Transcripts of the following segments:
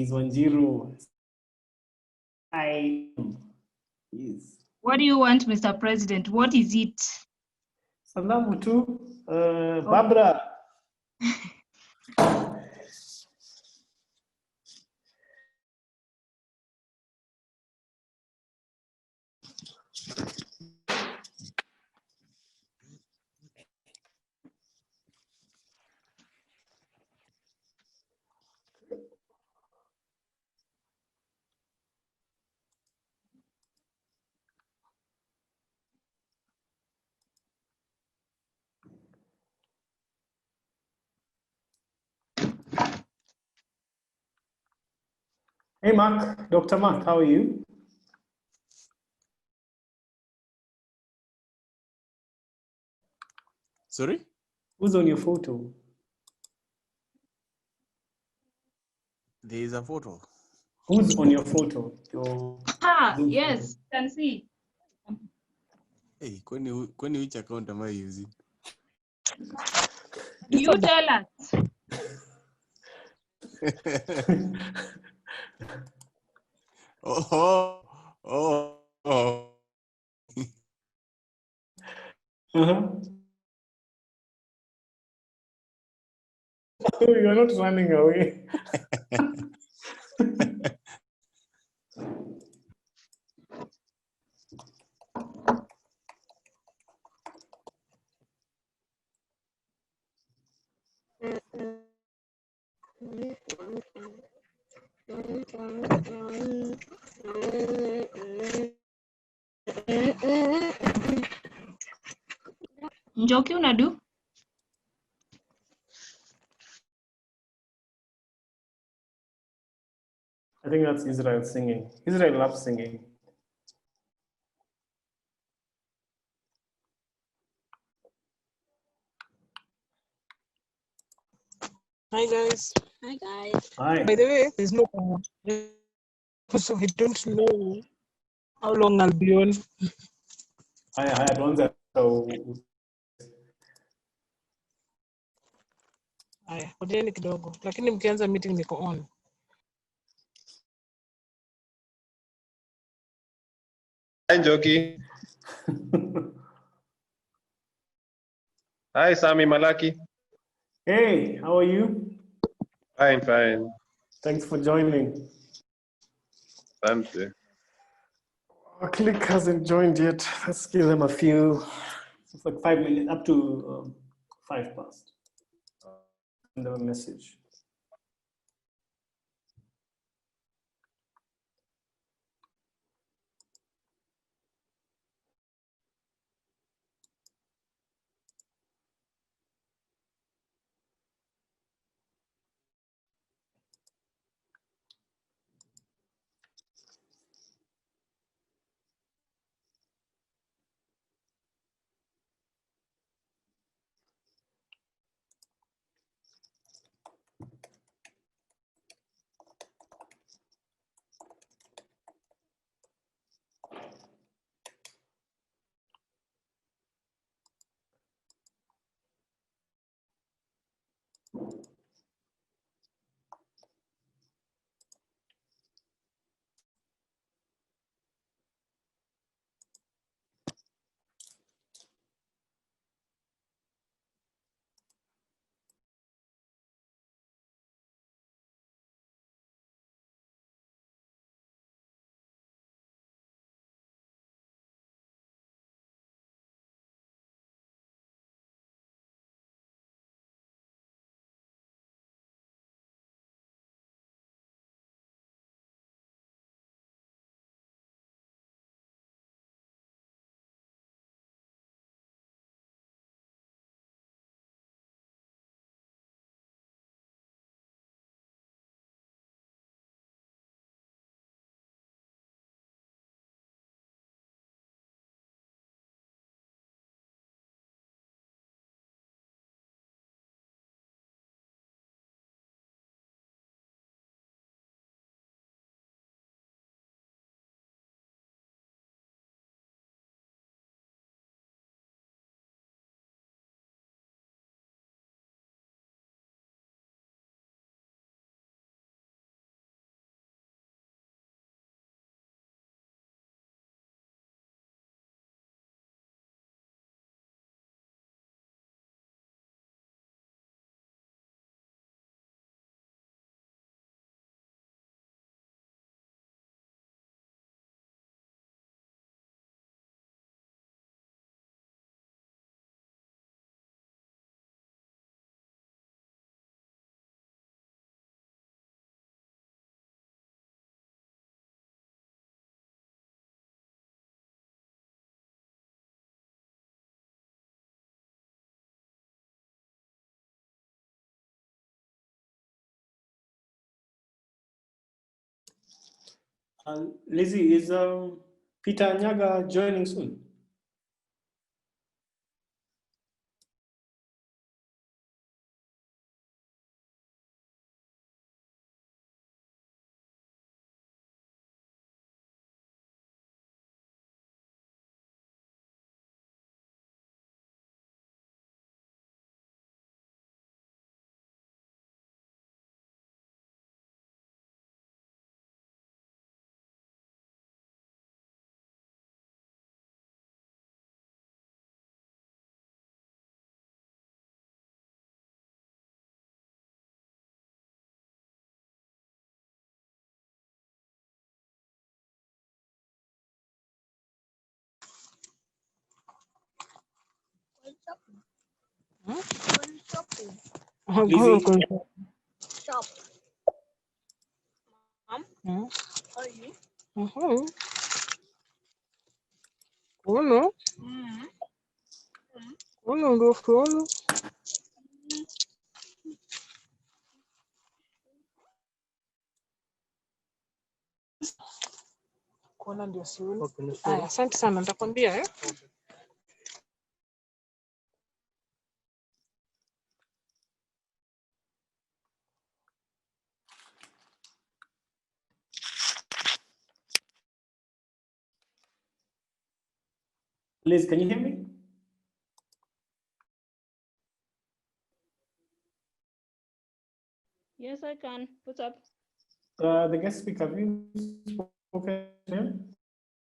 Please, Wanjiru. Yes. What do you want, Mr. President? What is it? Salamu tu, Barbara. Hey, Mark, Dr. Mark, how are you? Sorry? Who's on your photo? There is a photo. Who's on your photo? Your Zoom Yes, photo? can see. Hey, kwani which account am I using? You tell us. Oh. You're not running away. Njoki unadu? I think that's Israel singing. Israel loves singing. Hi guys. Hi guys. Hi. By the way, there's no so I don't know how long I'll be on. Hi, Adwanza. So, Haya, ngojeni kidogo. Lakini mkianza meeting niko on. Hi, Njoki. Hi, Sami Malaki. hey, how are you? Fine, fine. Thanks for joining. Asante. Our click hasn't joined yet. Let's give them a few. It's like 5 minutes, up to 5 past. Send them a message. Lizzie, is Peter Nyaga joining soon? Lizzie? Shop. Mom, how are you? Uno, uno ndio ukiona kuona ndio sioni. Aya, asante sana, nitakwambia Liz, can you hear me? Yes, I can. What's up? The guest speaker, have you spoken to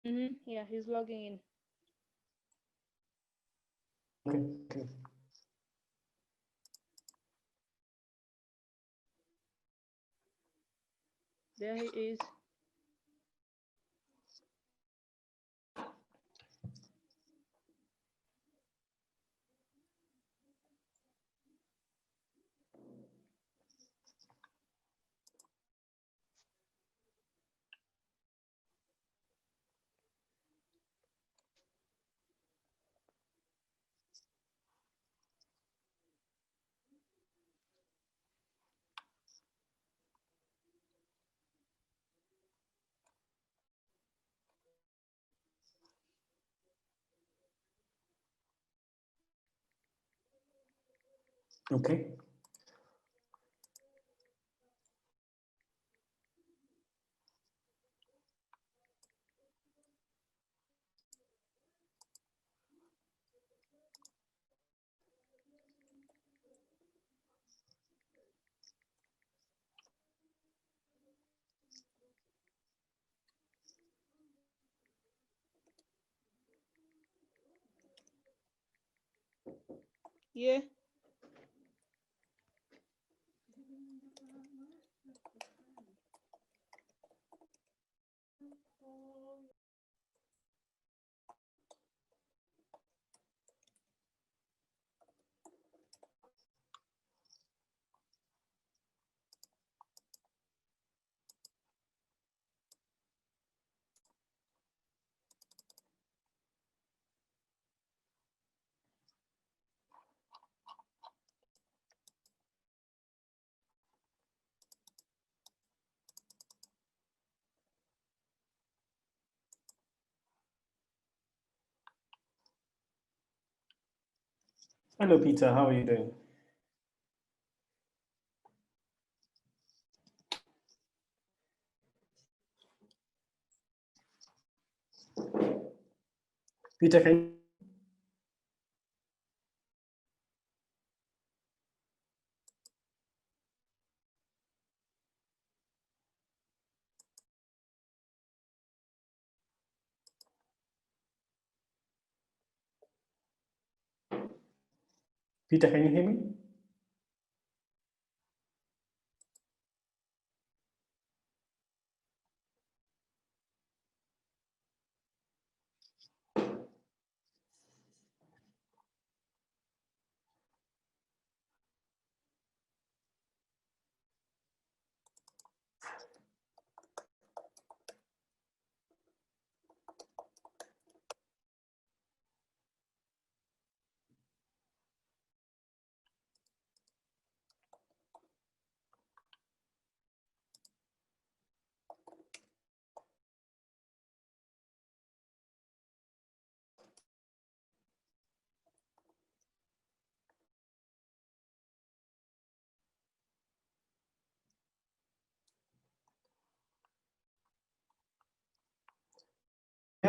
him? Yeah, he's logging in. Okay. There he is. Okay. Yeah. Hello, Peter. How are you doing? Peter, can Peter, can you hear me?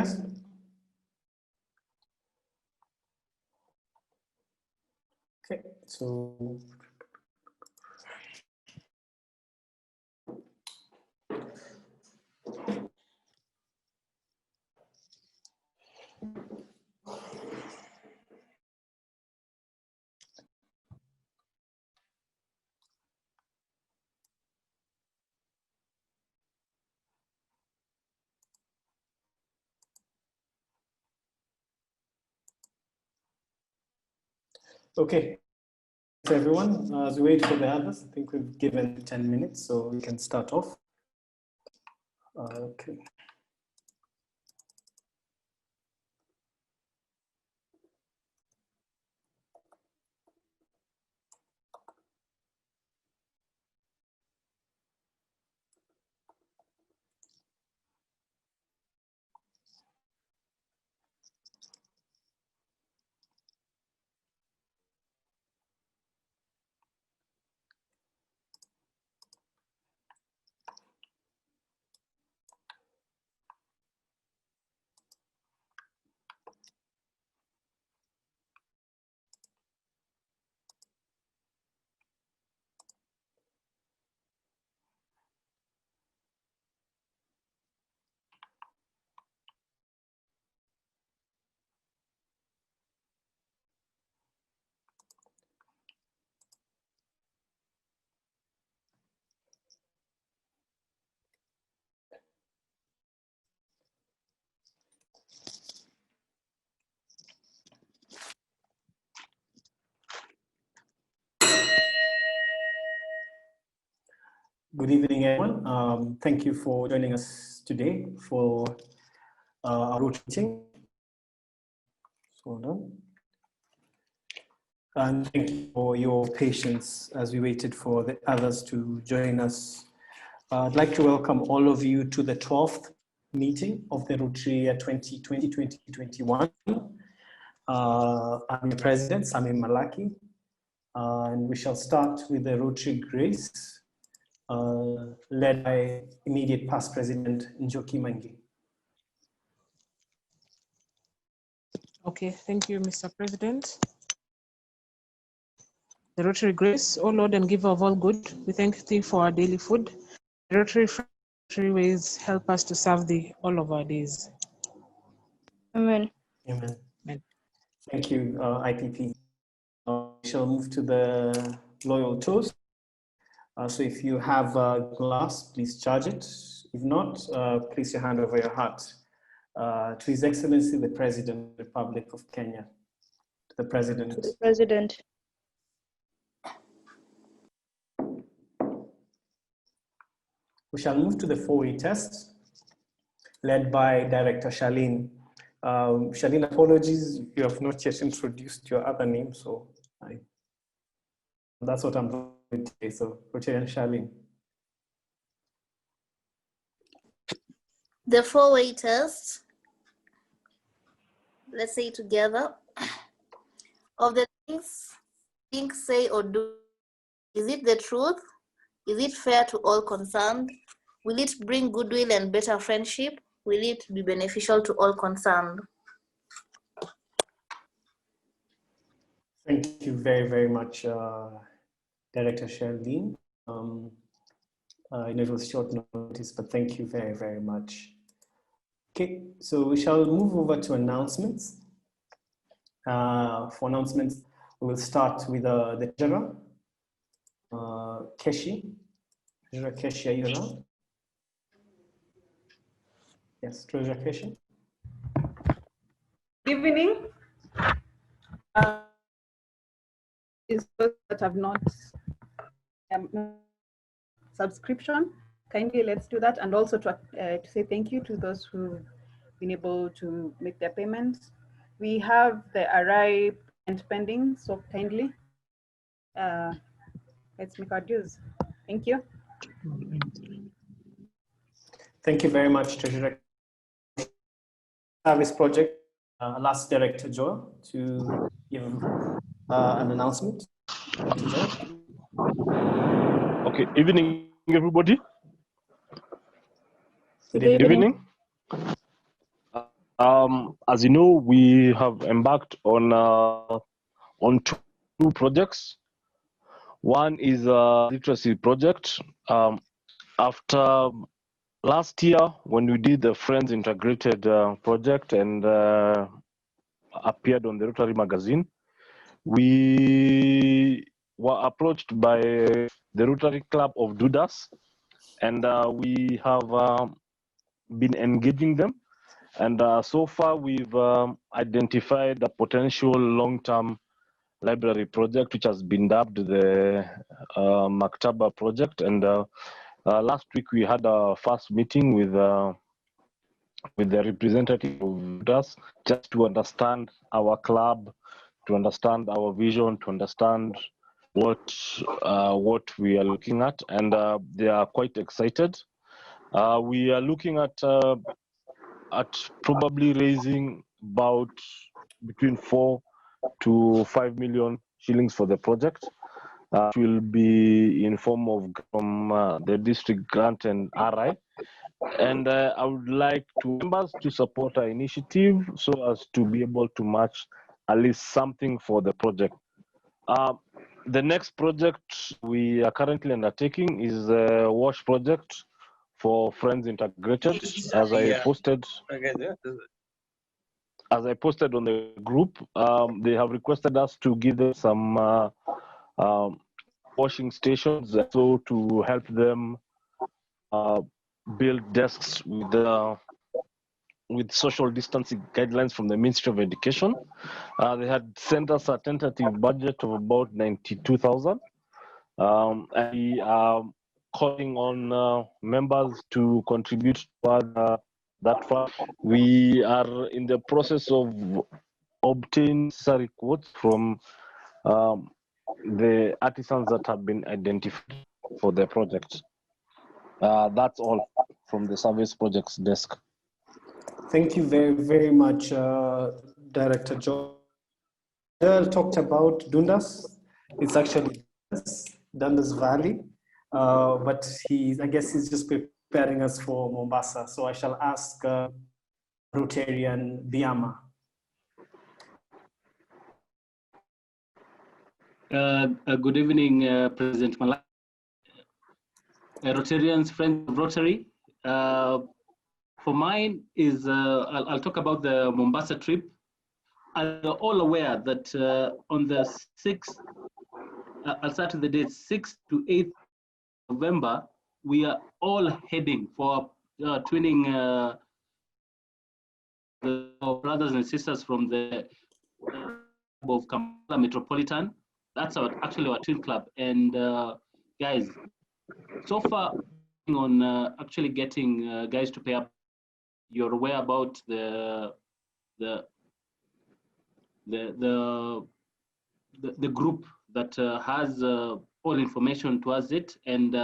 us? Okay, so okay, so everyone, as we wait for the others, I think we've given 10 minutes, so we can start off. Okay. Good evening, everyone. Thank you for joining us today for our root meeting. Hold on. And thank you for your patience as we waited for the others to join us. I'd like to welcome all of you to the 12th meeting of the Rotary 2020-2021. I'm your president, Samim Malaki, and we shall start with the Rotary Grace, led by immediate past president Njoki Mangi. Okay, thank you, Mr. President. The Rotary Grace, O Lord and giver of all good, we thank thee for our daily food. The Rotary ways help us to serve thee all of our days. Amen. Amen. Amen. Thank you, IPP. We shall move to the loyal toast. So if you have a glass, please charge it. If not, place your hand over your heart. To His Excellency, the President of the Republic of Kenya. To the President. To the President. We shall move to the 4-way test, led by Director Charlene. Charlene, apologies, you have not yet introduced your other name, so that's what I'm doing today. So, Rotarian Charlene. The 4-way test. Let's say it together. Of the things think, say, or do, is it the truth? Is it fair to all concerned? Will it bring goodwill and better friendship? Will it be beneficial to all concerned? Thank you very, very much, Director Charlene. I know it was short notice, but thank you very, very much. Okay, so we shall move over to announcements. For announcements, we will start with the treasurer, Keshi. Treasurer Keshi, are you around? Yes, Treasurer Keshi. Good evening. Is those that have not subscription, kindly let's do that, and also to say thank you to those who've been able to make their payments. We have the array and pending, so kindly let's make our dues. Thank you. Thank you very much, Treasurer. Service project, last Director Joel to give an announcement. Okay, evening everybody. Good Evening. As you know, we have embarked on two projects. One is a literacy project. After last year, when we did the Friends Integrated project and appeared on the Rotary magazine, we were approached by the Rotary Club of Dudas, and we have been engaging them. And so far, we've identified a potential long-term library project, which has been dubbed the Maktaba project. And last week, we had a first meeting with the representative of us, just to understand our club, to understand our vision, to understand what we are looking at, and they are quite excited. We are looking at probably raising about between 4 to 5 million shillings for the project. It will be in form of from the district grant and RI. And I would like members to support our initiative so as to be able to match at least something for the project. The next project we are currently undertaking is a WASH project for Friends Integrated, as I posted on the group. They have requested us to give them some washing stations, so to help them build desks with social distancing guidelines from the Ministry of Education. They had sent us a tentative budget of about 92,000. And we are calling on members to contribute toward that fund. We are in the process of obtaining necessary quotes from the artisans that have been identified for the project. That's all from the service projects desk. Thank you very, very much, Director Joe. Dale talked about Dundas. It's actually Dundas Valley, but I guess he's just preparing us for Mombasa. So I shall ask Rotarian Biama. Good evening, President Malak. Rotarians, friends of Rotary. For mine is, I'll talk about the Mombasa trip. You're all aware that on the 6th, I'll start with the date, 6th to 8th November, we are all heading for twinning the brothers and sisters from the of Kampala Metropolitan. That's actually our twin club. And guys, so far on actually getting guys to pay up. You're aware about the group that has all information towards it, and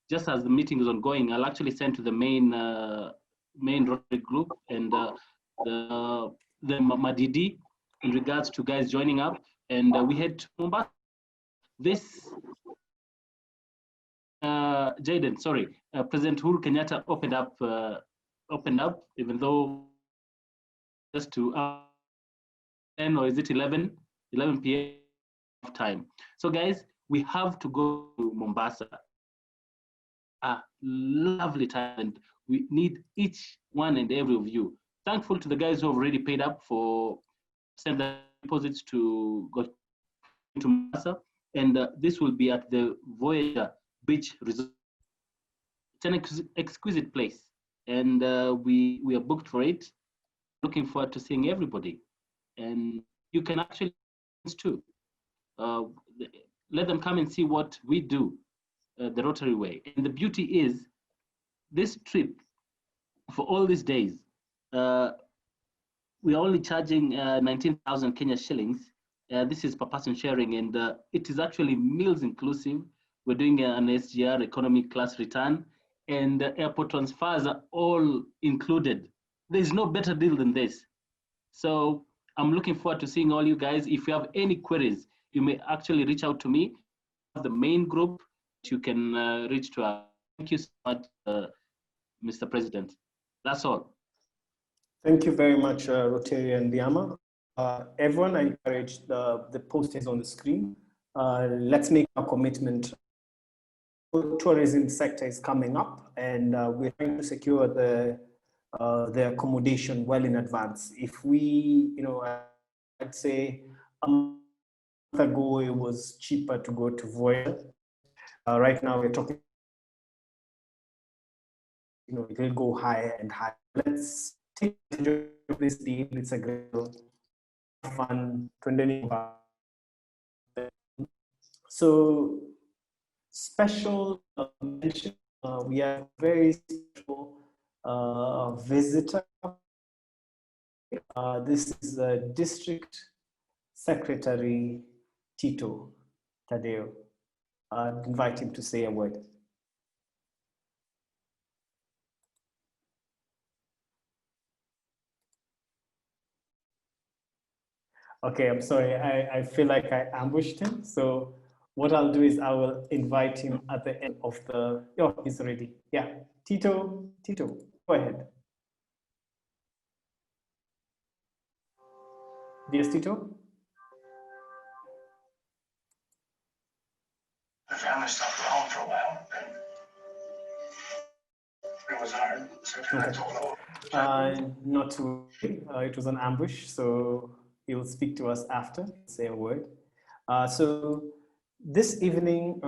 just as the meeting is ongoing, I'll actually send to the main Rotary group and the Madidi in regards to guys joining up, and we head to Mombasa. This Jaden, sorry, President Uhuru Kenyatta opened up, even though just to 10 or is it 11 p.m. time. So guys, we have to go to Mombasa. A lovely time, and we need each one and every of you. Thankful to the guys who have already paid up for send their deposits to go to Mombasa, and this will be at the Voyager Beach Resort. It's an exquisite place, and we are booked for it. Looking forward to seeing everybody, and you can actually too. Let them come and see what we do the Rotary way. And the beauty is, this trip for all these days, we are only charging 19,000 Kenya shillings. This is per person sharing, and it is actually meals inclusive. We're doing an SGR economy class return, and airport transfers are all included. There's no better deal than this. So I'm looking forward to seeing all you guys. If you have any queries, you may actually reach out to me. The main group you can reach to. Thank you so much, Mr. President. That's all. Thank you very much, Rotary and Diama. Everyone, I encourage the posters on the screen. Let's make a commitment. Tourism sector is coming up, and we're trying to secure the accommodation well in advance. If we, I'd say a month ago it was cheaper to go to Voya. Right now we're talking, it will go higher and higher. Let's take advantage of this deal. It's a great fun. So special mention, we have very special visitor. This is District Secretary Tito Tadeo. I'd invite him to say a word. Okay, I'm sorry. I feel like I ambushed him. So what I'll do is I will invite him at the end of the, oh, he's ready. Yeah, Tito, go ahead. Yes, Tito? The family stopped at home for a while. It was hard. Okay. Not to worry. It was an ambush, so he'll speak to us after, say a word. So this evening,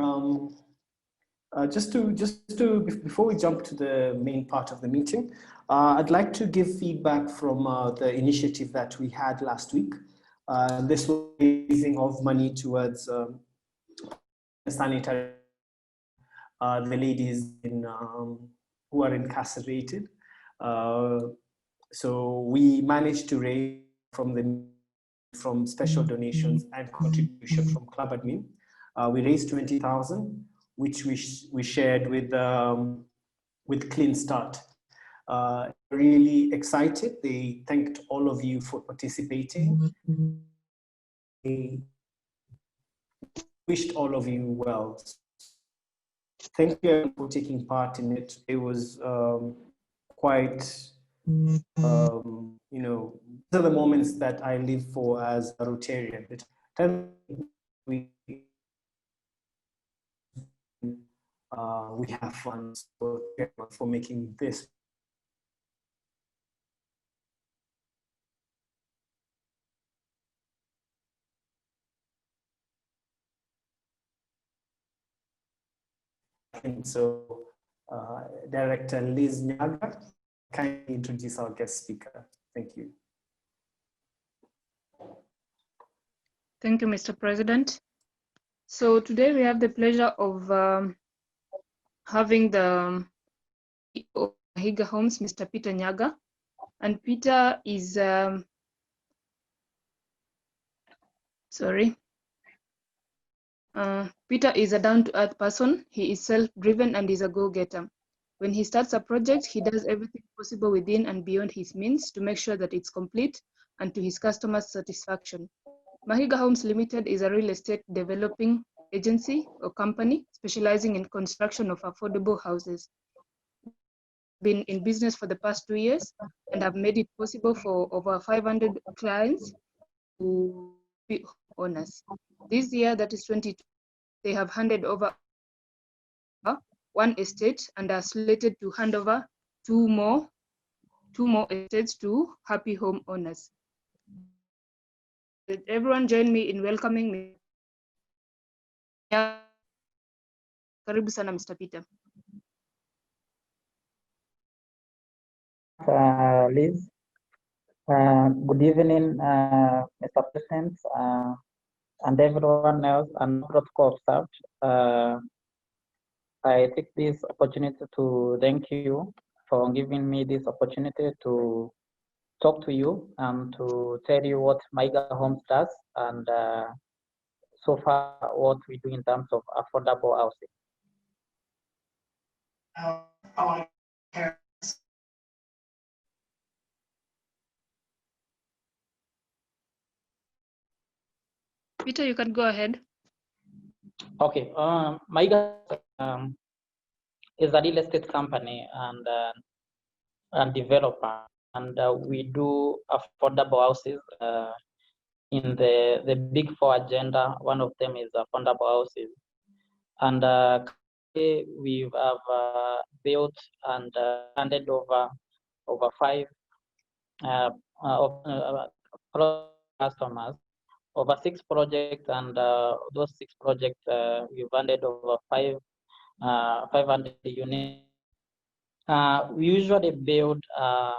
before we jump to the main part of the meeting, I'd like to give feedback from the initiative that we had last week. This was raising of money towards sanitary, the ladies who are incarcerated. So we managed to raise from special donations and contribution from Club Admin. We raised 20,000, which we shared with Clean Start. Really excited. They thanked all of you for participating. They wished all of you well. Thank you for taking part in it. It was quite, these are the moments that I live for as a Rotarian. We have fun, so for making this. And so, Director Liz Nyaga, kindly introduce our guest speaker. Thank you. Thank you, Mr. President. So today we have the pleasure of having the Mahiga Homes, Mr. Peter Nyaga. And Peter is, Peter is a down-to-earth person. He is self-driven and is a go-getter. When he starts a project, he does everything possible within and beyond his means to make sure that it's complete and to his customers' satisfaction. Mahiga Homes Limited is a real estate developing agency or company specializing in construction of affordable houses. Been in business for the past 2 years and have made it possible for over 500 clients to be owners. This year, that is 2020, they have handed over one estate and are slated to hand over two more estates to happy home owners. Everyone join me in welcoming me. Karibu sana, Mr. Peter. Liz. Good evening, Mr. President, and everyone else, and protocol observed. I take this opportunity to thank you for giving me this opportunity to talk to you and to tell you what Mahiga Homes does and so far what we do in terms of affordable housing. Peter, you can go ahead. Okay, Mahiga is a real estate company and developer. and we do affordable houses. In the big four agenda, one of them is affordable houses. And we have built and handed over 5 customers, over 6 projects, and those 6 projects we've handed over 500 units. We usually build a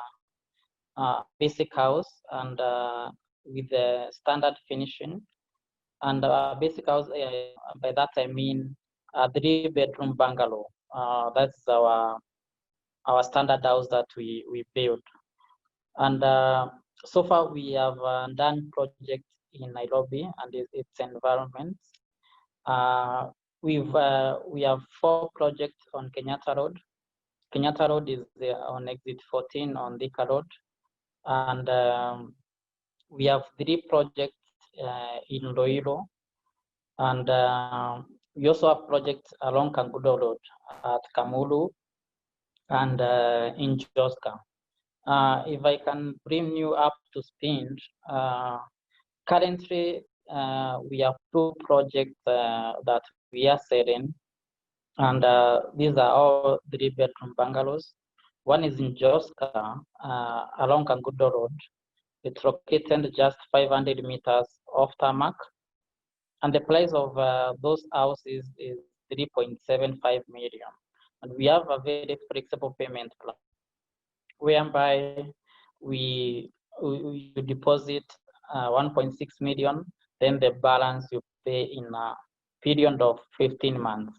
basic house and with the standard finishing. And a basic house, by that I mean a 3-bedroom bungalow. That's our standard house that we build. And so far we have done projects in Nairobi and its environments. We have 4 projects on Kenyatta Road. Kenyatta Road is on exit 14 on Thika Road. And we have 3 projects in Loilo. And we also have projects along Kangudo Road at Kamulu and in Joska. If I can bring you up to speed, currently we have 2 projects that we are selling, and these are all 3-bedroom bungalows. One is in Joska along Kangudo Road. It's located just 500 meters off tarmac, and the price of those houses is 3.75 million. And we have a very flexible payment plan, whereby we deposit 1.6 million, then the balance you pay in a period of 15 months.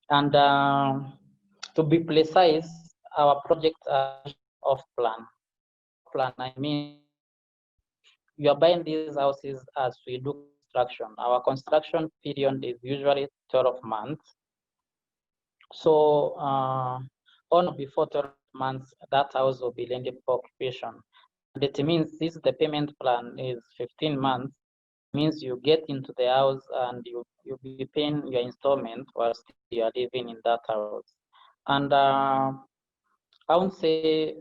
And to be precise, our projects are off plan. I mean, you are buying these houses as we do construction. Our construction period is usually 12 months. So on before 12 months, that house will be ready for occupation. And it means this the payment plan is 15 months. It means you get into the house and you'll be paying your installment while you are living in that house. And I would say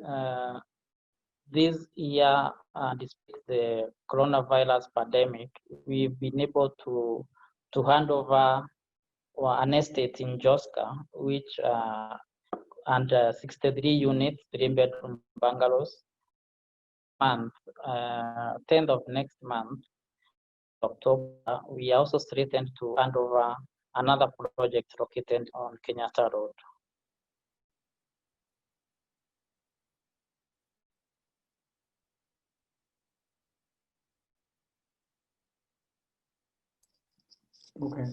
this year, despite the coronavirus pandemic, we've been able to hand over an estate in Joska, which and 63 units, 3-bedroom bungalows. Month, 10th of next month, October, we also threatened to hand over another project located on Kenyatta Road. Okay.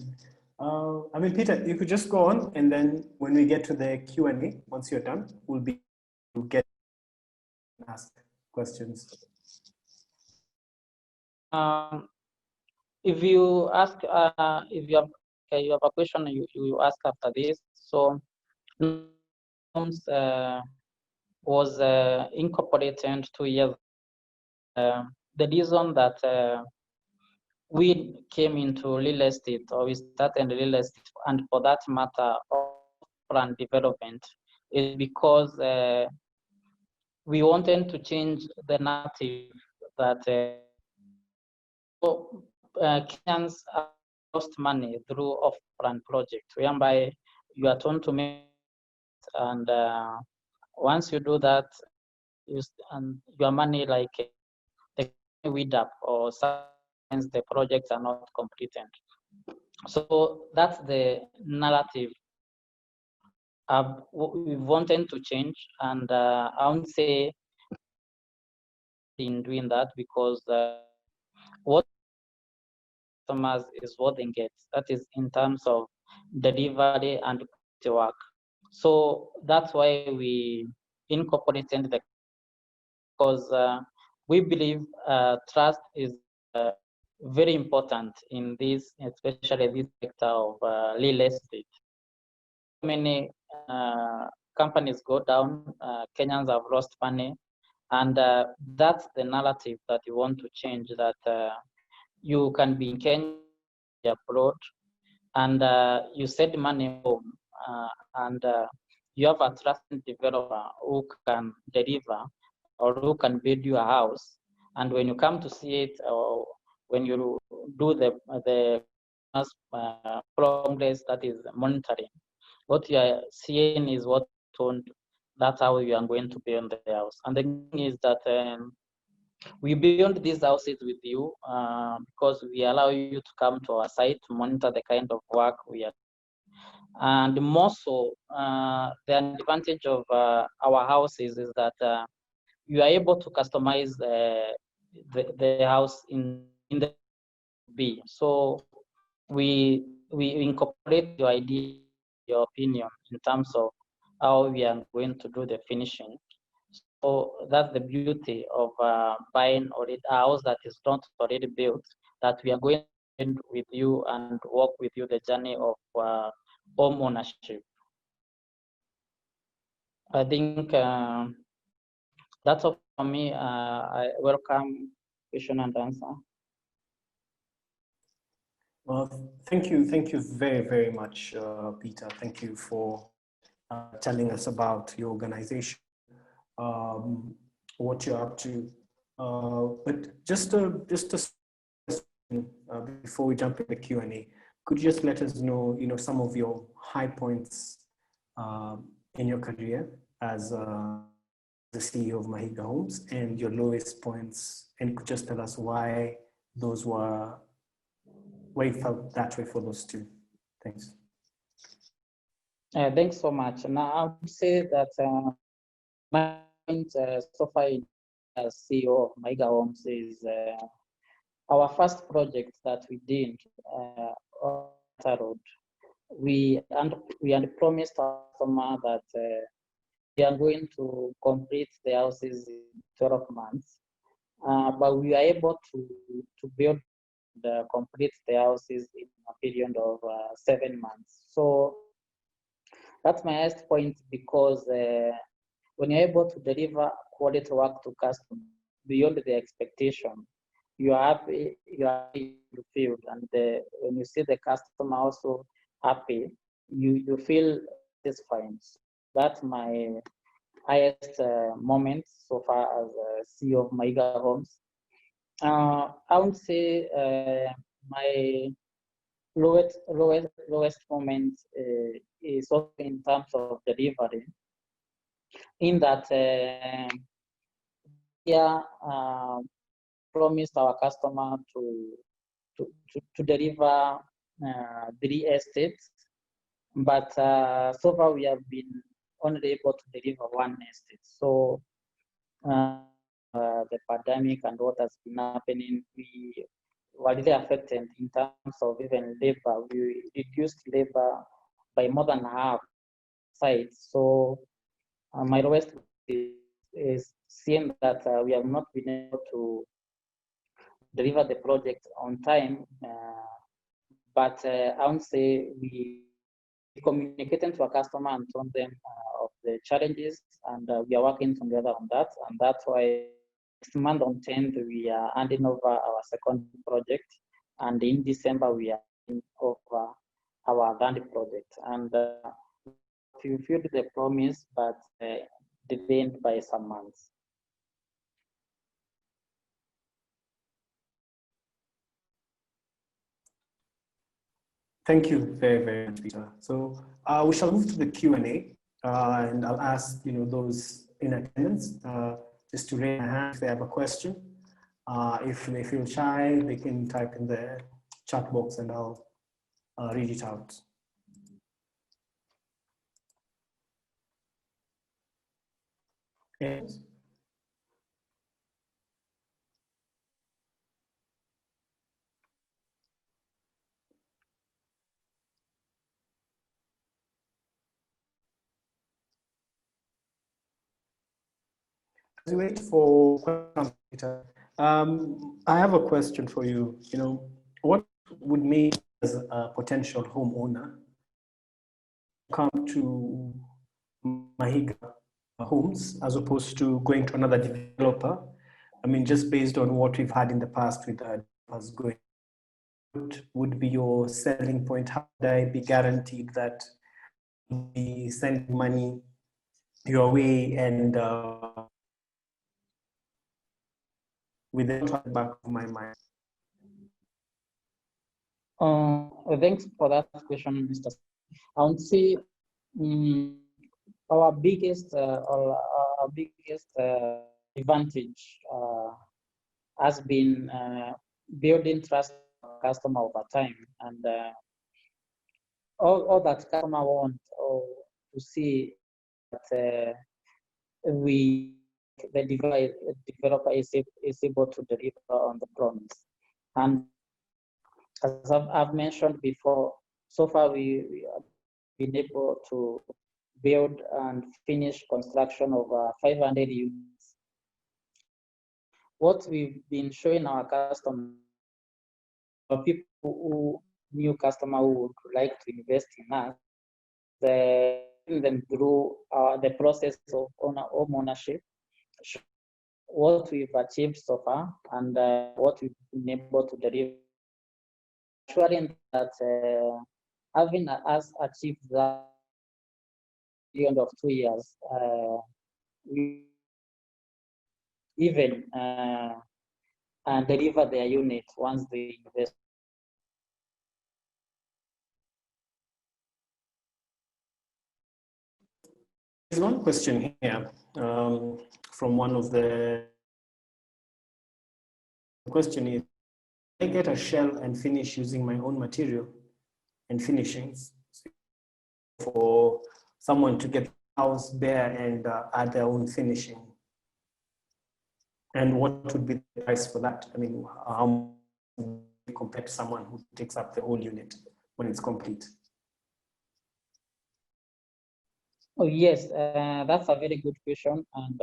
I mean, Peter, you could just go on, and then when we get to the Q&A, once you're done, we'll be to get ask questions. If you ask, if you have a question, you ask after this. So, was incorporated 2 years. The reason that we came into real estate, or we started real estate, and for that matter, plan development, is because we wanted to change the narrative that Kenyans lost money through off-plan projects, whereby you are told to make, and once you do that, your money like the weed up, or sometimes the projects are not completed. So that's the narrative we wanted to change, and I won't say in doing that, because what customers is what they get. That is in terms of delivery and work. So that's why we incorporated the, because we believe trust is very important in this, especially this sector of real estate. Many companies go down, Kenyans have lost money, and that's the narrative that you want to change, that you can be in Kenya, abroad, and you send money home, and you have a trusted developer who can deliver. or who can build you a house. And when you come to see it, or when you do the progress, that is monitoring, what you are seeing is what told. That's how you are going to build the house. And the thing is that we build these houses with you because we allow you to come to our site to monitor the kind of work we are. And more so, the advantage of our houses is that you are able to customize the house in the B. So we incorporate your idea, your opinion in terms of how we are going to do the finishing. So that's the beauty of buying already a house that is not already built, that we are going with you and walk with you the journey of home ownership. I think that's all for me. I welcome question and answer. Well, thank you very, very much, Peter. Thank you for telling us about your organization, what you're up to. But just a before we jump in the Q&A, could you just let us know, some of your high points in your career as the CEO of Mahiga Homes, and your lowest points, and could just tell us why you felt that way for those two. Thanks. Thanks so much. Now I would say that my point so far as CEO of Mahiga Homes is our first project that we did on the road. We promised our customer that we are going to complete the houses in 12 months, but we are able to build and complete the houses in a period of 7 months. So that's my highest point, because when you're able to deliver quality work to customers beyond the expectation, you are happy, you are fulfilled, and when you see the customer also happy, you feel satisfied. That's my highest moment so far as CEO of Mahiga Homes. I would say my lowest moment is also in terms of delivery, in that promised our customer to deliver 3 estates, but so far we have been only able to deliver 1 estate. So the pandemic and what has been happening, we were really affected in terms of even labor. We reduced labor by more than half sites. So my lowest is seeing that we have not been able to deliver the project on time, but I would say we communicated to our customer and told them of the challenges, and we are working together on that. And that's why next month on 10th, we are handing over our second project, and in December, we are handing over our third project. And we fulfilled the promise, but delayed by some months. Thank you very, very much, Peter. So we shall move to the Q&A, and I'll ask those in attendance just to raise their hand if they have a question. If they feel shy, they can type in the chat box and I'll read it out. Yes. As we wait for questions, Peter, I have a question for you. What would make as a potential homeowner come to Mahiga Homes as opposed to going to another developer? I mean, just based on what we've had in the past with developers going, what would be your selling point? How would I be guaranteed that you'll be sending money your way and with the contract back of my mind. Thanks for that question, Mr. I would say our biggest advantage has been building trust with customer over time, and all that customer want to see that the developer is able to deliver on the promise. And as I've mentioned before, so far we have been able to build and finish construction of 500 units. What we've been showing our customers, new customer who would like to invest in us, them through the process of home ownership, what we've achieved so far, and what we've been able to deliver, ensuring that having us achieve that at the end of 2 years, we even deliver their unit once they invest. There's one question here from one of the question is, I get a shell and finish using my own material and finishings for someone to get the house bare and add their own finishing? And what would be the price for that? I mean, how compared to someone who takes up the whole unit when it's complete? Oh yes, that's a very good question, and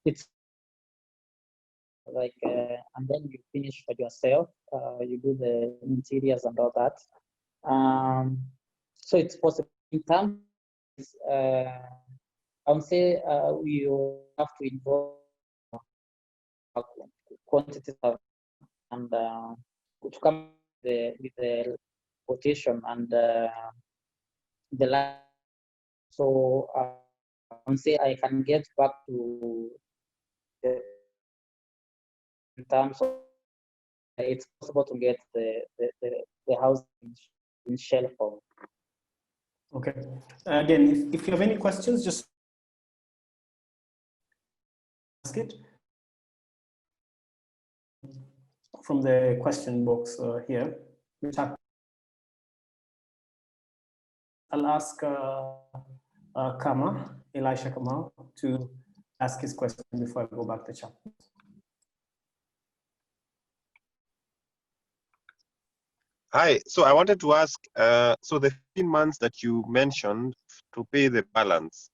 it's like, and then you finish for yourself. You do the interiors and all that. So it's possible. In terms, I would say we have to involve quantities of, and to come with the quotation and the line. So I would say I can get back to the, in terms of it's possible to get the house in shell form. Okay. Again, if you have any questions, just ask it from the question box here. I'll ask Elisha Kamal, to ask his question before I go back to chat. Hi, so I wanted to ask, so the 15 months that you mentioned to pay the balance,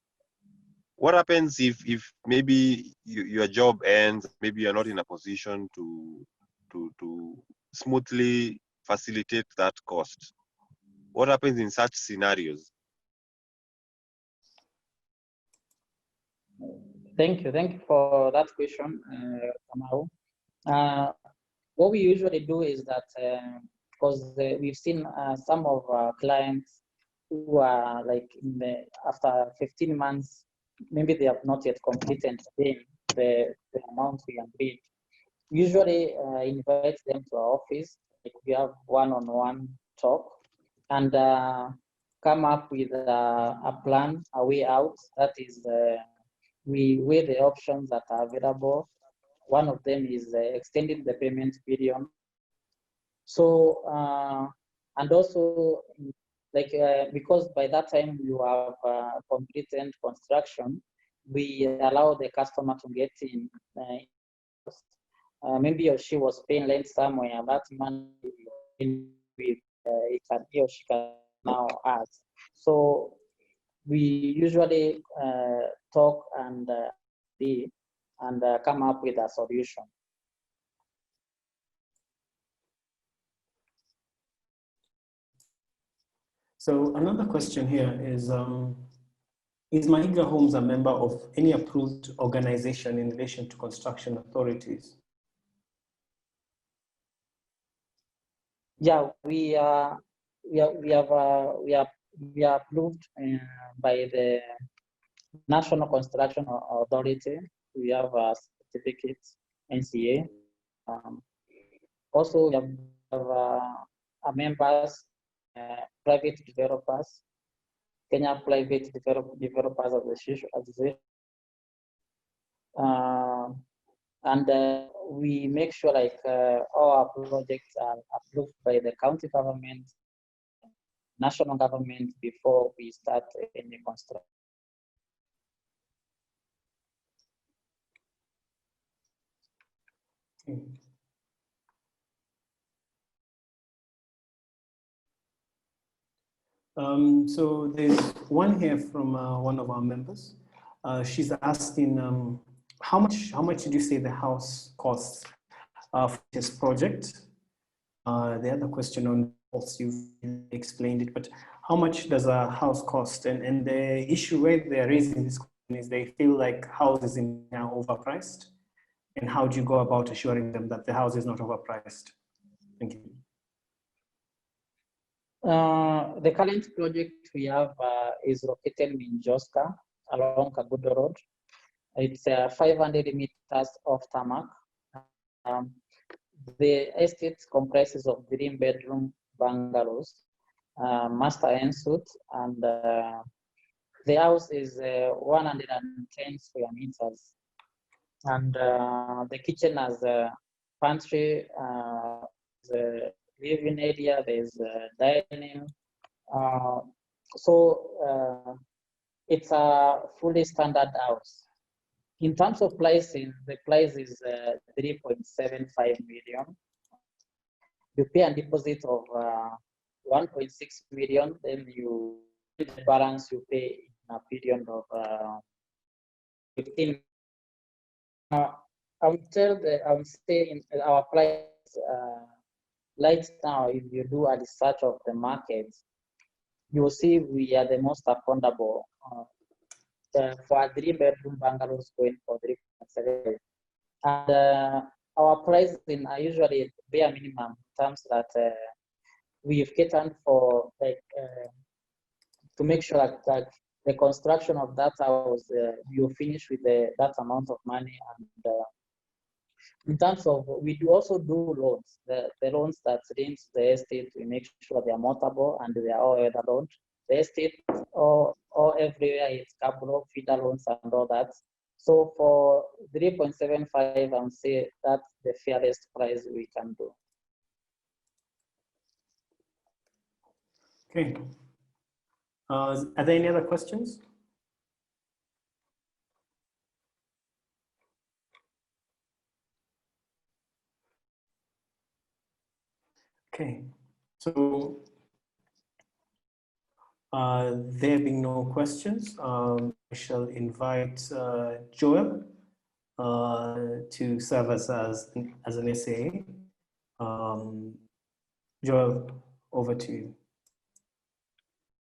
what happens if maybe your job ends, maybe you're not in a position to smoothly facilitate that cost? What happens in such scenarios? Thank you for that question, Kamau. What we usually do is that, because we've seen some of our clients who are like after 15 months, maybe they have not yet completed the amount we agreed. Usually invite them to our office, like we have one-on-one talk, and come up with a plan, a way out. That is, we weigh the options that are available. One of them is extending the payment period. So, and also, like, because by that time you have completed construction, we allow the customer to get in. Maybe or she was paying rent somewhere, that money with he or she can now ask. So we usually talk and come up with a solution. So another question here is Mahiga Homes a member of any approved organization in relation to construction authorities? Yeah, we are approved by the National Construction Authority. We have a certificate NCA. Also, we have our members, private developers, Kenya Private Developers Association. And we make sure like all our projects are approved by the county government, national government before we start any construction. So there's one here from one of our members. She's asking, how much did you say the house costs for this project? The other question on costs, you've explained it, but how much does a house cost? And the issue where they're raising this question is they feel like houses in now overpriced. And how do you go about assuring them that the house is not overpriced? Thank you. The current project we have is located in Joska along Kagudo Road. It's 500 meters off tarmac. The estate comprises of 3-bedroom bungalows, master en suite, and the house is 110 square meters. And the kitchen has a pantry, the living area, there's dining. So it's a fully standard house. In terms of pricing, the price is 3.75 million. You pay a deposit of 1.6 million, then you the balance you pay in a period of 15. I would say in our price right now, if you do a research of the market, you will see we are the most affordable for a 3-bedroom bungalows going for 3.7. And our pricing are usually bare minimum in terms that we've catered for like to make sure that the construction of that house you finish with that amount of money. And in terms of, we do also do loans, the loans that link the estate, we make sure they are multiple and they are all weather loans. The estate or everywhere it's capital feeder loans and all that. So for 3.75, I would say that's the fairest price we can do. Okay. Are there any other questions? Okay, so there being no questions, I shall invite Joel to serve us as an SAA. Joel, over to you.